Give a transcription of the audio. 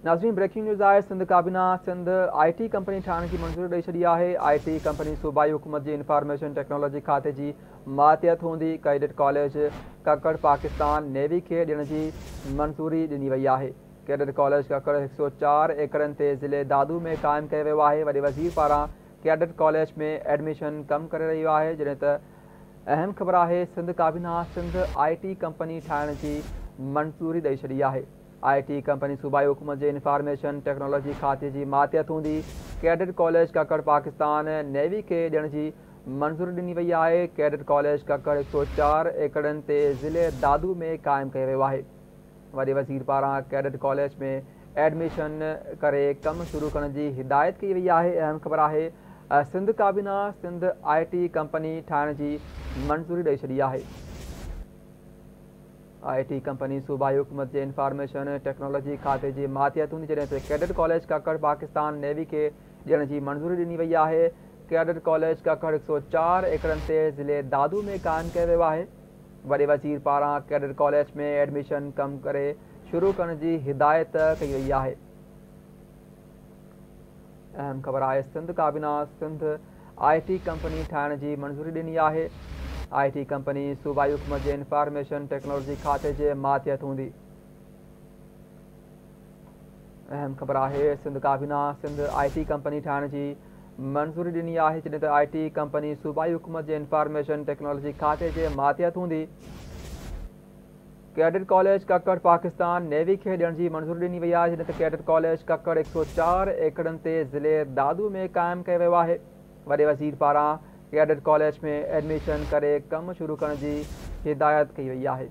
नाज़रीन, breaking news आहे। सिंध काबीना सिंध IT कंपनी ठाहिण की मंज़ूरी ॾेई छॾी आहे। IT कंपनी सूबाई हुकूमत जी इंफॉर्मेशन टेक्नोलॉजी खाते जी मातियत हूंदी। कैडेट कॉलेज ककड़ पाकिस्तान नेवी खे ॾियण जी मंज़ूरी ॾिनी वई आहे। कैडेट कॉलेज ककड़ 104 एकड़नि ते ज़िले दादू में क़ाइमु कयो वियो आहे। वॾे वज़ीर पारां कैडेट कॉलेज में एडमिशन कमु करे रहियो आहे। जॾहिं त अहम ख़बर आहे, सिंध काबीना सिंध IT कंपनी ठाहिण जी मंज़ूरी ॾेई छॾी आहे। IT कंपनी सूबाई हुकूमत जे इंफॉर्मेशन टेक्नोलॉजी खाते जी मातियत हूंदी। कैडेट कॉलेज ककड़ पाकिस्तान नेवी खे ॾियण जी मंज़ूरी ॾिनी वई आहे। कैडेट कॉलेज ककड़ 104 एकड़नि ते ज़िले दादू में क़ाइमु कयो वियो आहे। वॾे वज़ीर पारां कैडेट कॉलेज में एडमिशन करे कमु शुरू करण जी हिदायत कई वई आहे। अहम ख़बर आहे, सिंध काबीना सिंध IT कंपनी ठाहिण जी मंज़ूरी ॾेई छॾी आहे। IT कंपनी सूबाई हुकूमत जे इंफॉर्मेशन टेक्नोलॉजी खाते जी मातियत हूंदी। जॾहिं त कैडेट कॉलेज ककड़ पाकिस्तान नेवी खे ॾियण जी मंज़ूरी ॾिनी वई आहे। कैडेट कॉलेज ककड़ 104 एकड़नि ते ज़िले दादू में क़ाइमु कयो वियो आहे। वॾे वज़ीर पारां कैडेट कॉलेज में एडमिशन कमु करे शुरू करण जी हिदायत कई वई आहे। अहम ख़बर आहे, सिंध काबीना सिंध IT कंपनी ठाहिण जी मंज़ूरी ॾिनी आहे। IT कंपनी सूबाई हुकूमत जे इंफॉर्मेशन टेक्नोलॉजी खाते जे मातियत हूंदी। अहम ख़बर आहे, सिंध काबीना सिंध IT कंपनी ठाहिण जी मंज़ूरी ॾिनी आहे। जॾहिं त IT कंपनी सूबाई हुकूमत जे इंफॉर्मेशन टेक्नोलॉजी खाते जे मातियत हूंदी। कैडेट कॉलेज ककड़ पाकिस्तान नेवी खे ॾियण जी मंज़ूरी ॾिनी वई आहे। जॾहिं त कैडेट कॉलेज ककड़ 104 एकड़नि ते ज़िले दादू में क़ाइमु कयो वियो आहे। वॾे वज़ीर पारां कैडेट कॉलेज में एडमिशन करे कमु शुरू करण जी हिदायत कई वई आहे।